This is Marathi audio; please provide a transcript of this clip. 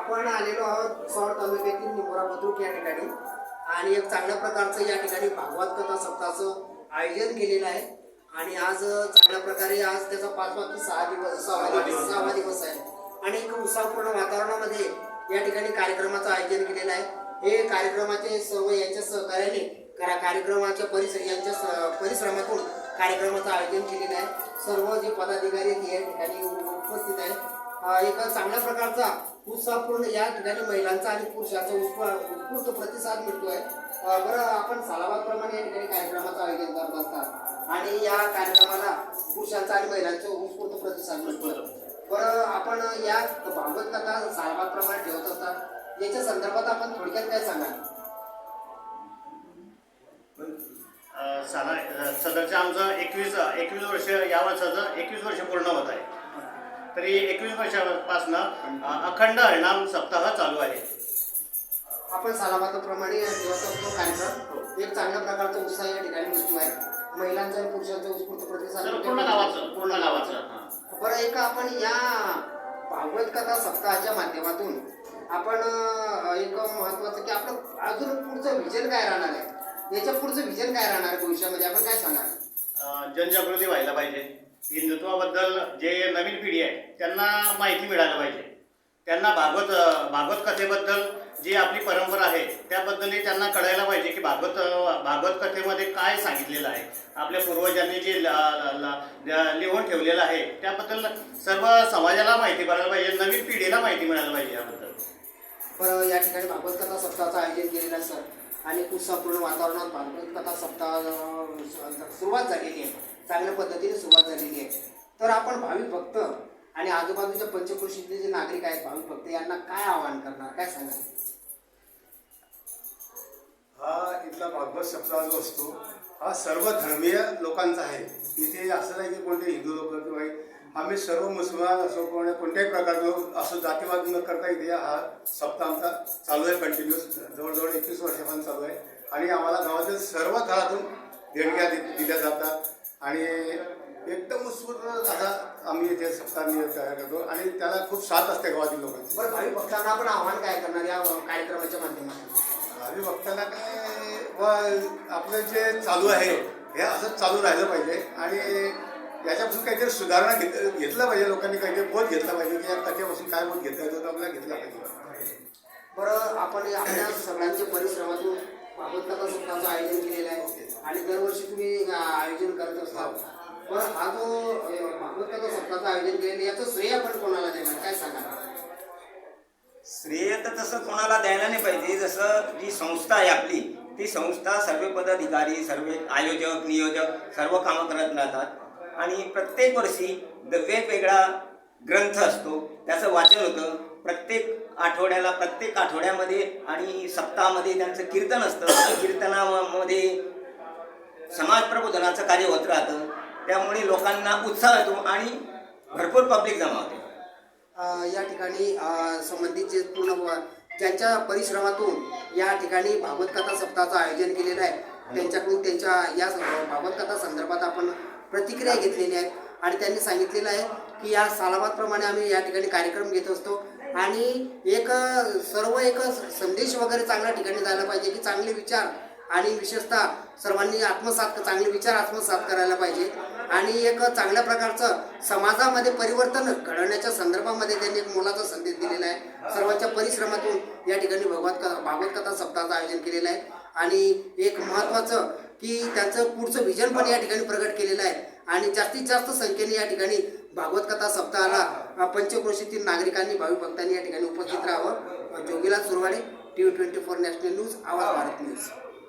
आपण आलेलो आहोत सौर तालुक्यातील निमोरा बुद्रुक या ठिकाणी आणि एक चांगल्या प्रकारचं या ठिकाणी भागवत कथा सप्ताहाचं आयोजन केलेलं आहे आणि आज चांगल्या प्रकारे आज त्याचा 5वा की 6 दिवस आहे आणि एक उत्साहपूर्ण वातावरणामध्ये या ठिकाणी कार्यक्रमाचं आयोजन केलेलं आहे। हे कार्यक्रमाचे सर्व यांच्या सहकार्याने कार्यक्रमाच्या परिश्रमातून कार्यक्रमाचं आयोजन केलेलं आहे। सर्व जे पदाधिकारी या ठिकाणी उपस्थित आहेत। एक चांगल्या प्रकारचा उत्साहपूर्ण या ठिकाणी महिलांचा आणि पुरुषांचा उत्स्फूर्त प्रतिसाद मिळतोय। बरं, आपण सालाबादप्रमाणे या ठिकाणी कार्यक्रमाचं आयोजन करत असतात आणि या कार्यक्रमाला पुरुषांचा आणि महिलांचा उत्स्फूर्त प्रतिसाद मिळतोय। बरं, आपण या भागवत कथा सालाबादप्रमाणे ठेवत असतात, याच्या संदर्भात आपण थोडक्यात काय सांगाल? सदरचं आमचं 21 वर्ष या वर्षाचं 21 वर्ष पूर्ण होत आहे। तरी 21 वर्षापासून अखंड हरिनाम सप्ताह चालू आहे। आपण सालाबादप्रमाणे ठेवत असतो कार्यक्रम, एक चांगल्या प्रकारचा उत्साह या ठिकाणी मिळतो आहे। महिलांचा आणि पुरुषांचा उत्स्फूर्त प्रतिसाद पूर्ण गावाचं बरं, एक आपण या भागवत कथा सप्ताहाच्या माध्यमातून आपण एक महत्वाचं की आपलं अजून पुढचं विजन काय राहणार आहे, याच्या पुढचं विजन काय राहणार भविष्यामध्ये, आपण काय सांगाल? जनजागृती व्हायला पाहिजे। हिंदुत्वाबद्दल जे नवीन पिढी आहे त्यांना माहिती मिळायला पाहिजे। त्यांना भागवत कथेबद्दल जी आपली परंपरा आहे त्याबद्दलही त्यांना कळायला पाहिजे की भागवत कथेमध्ये काय सांगितलेलं आहे, आपल्या पूर्वजांनी जे लिहून ठेवलेलं आहे त्याबद्दल सर्व समाजाला माहिती मिळायला पाहिजे, नवीन पिढीला माहिती मिळायला पाहिजे याबद्दल। पण या ठिकाणी भागवत कथा सप्ताहाचं आयोजन केलेलं आहे सर आणि उत्साहपूर्ण वातावरणात भागवत कथा सप्ताह सुरुवात झालेली आहे, चांगल्या पद्धतीने सुरुवात झालेली आहे। तर आपण भाविक भक्त आणि आजूबाजूच्या पंचक्रोशीतले जे नागरिक आहेत भाविक भक्त यांना काय आवाहन करणार, काय सांगाल? हा इथला भागवत सप्ताह जो असतो हा सर्व धर्मीय लोकांचा आहे। इथे असं नाही की कोणते हिंदू लोक किंवा आम्ही सर्व मुसलमान असो कोणत्याही प्रकारचं असं जातीवाद न करता इथे हा सप्ताह आमचा चालू आहे कंटिन्युअस, जवळजवळ 21 वर्षापासून चालू आहे आणि आम्हाला गावातील सर्व थरातून देणग्या दिल्या जातात आणि एकदम उत्स्फूर्त असा आम्ही इथे सप्ताह तयार करतो आणि त्याला खूप साथ असते गावातील लोकांची। बरं, भाविक भक्तांना आपण आवाहन काय करणार या कार्यक्रमाच्या माध्यमातून? भावी भक्तांना काय व आपलं जे चालू आहे हे असंच चालू राहिलं पाहिजे आणि याच्यापासून काहीतरी सुधारणा घेतलं पाहिजे, लोकांनी काहीतरी बोध घेतला पाहिजे की या कथेपासून काय बोध घेतला येतो तो आपल्याला घेतला पाहिजे। बरं, आपण आपल्या सगळ्यांच्या परिश्रमातून भागवत कथा सप्ताहाचं आयोजन केलेलं आहे आणि दरवर्षी तुम्ही आयोजन करत असता। बरं, हा जो भागवत कथा सप्ताहाचं आयोजन केलेलं याचं श्रेय आपण कोणाला देणार, काय सांगा? श्रेय तर तसं कोणाला द्यायला नाही पाहिजे। जसं जी संस्था आहे आपली ती संस्था सर्व पदाधिकारी सर्व आयोजक नियोजक सर्व कामं करत राहतात आणि प्रत्येक वर्षी वेगवेगळा ग्रंथ असतो, त्याचं वाचन होतं प्रत्येक आठवड्यामध्ये आणि सप्ताहामध्ये त्यांचं कीर्तन असतं। कीर्तनामध्ये समाज प्रबोधनाचं कार्य होत राहतं, त्यामुळे लोकांना उत्साह येतो आणि भरपूर पब्लिक जमा होते। या ठिकाणी संबंधित जे पूर्ण ज्यांच्या परिश्रमातून या ठिकाणी भागवत कथा सप्ताहाचं आयोजन केलेलं आहे त्यांच्याकडून त्यांच्या या भागवत कथा संदर्भात आपण प्रतिक्रिया घेतलेली आहे आणि त्यांनी सांगितलेलं आहे की या सालाबादप्रमाणे आम्ही या ठिकाणी कार्यक्रम घेत असतो आणि एक संदेश वगैरे चांगल्या ठिकाणी जायला पाहिजे की चांगले विचार आणि विशेषतः सर्वांनी चांगले विचार आत्मसात करायला पाहिजे आणि एक चांगल्या प्रकारचं समाजामध्ये परिवर्तन घडवण्याच्या संदर्भामध्ये त्यांनी एक मोलाचा संदेश दिलेला आहे। सर्वांच्या परिश्रमातून या ठिकाणी भागवत कथा सप्ताहाचं आयोजन केलेलं आहे आणि एक महत्त्वाचं की त्यांचं पुढचं विजन पण या ठिकाणी प्रगट केलेलं आहे आणि जास्तीत जास्त संख्येने या ठिकाणी भागवत कथा सप्ताहाला पंचक्रोशीतील नागरिकांनी भाविक भक्तांनी या ठिकाणी उपस्थित राहावं। Jogilal Surwade, TV 24 national news, आवाज भारत न्यूज।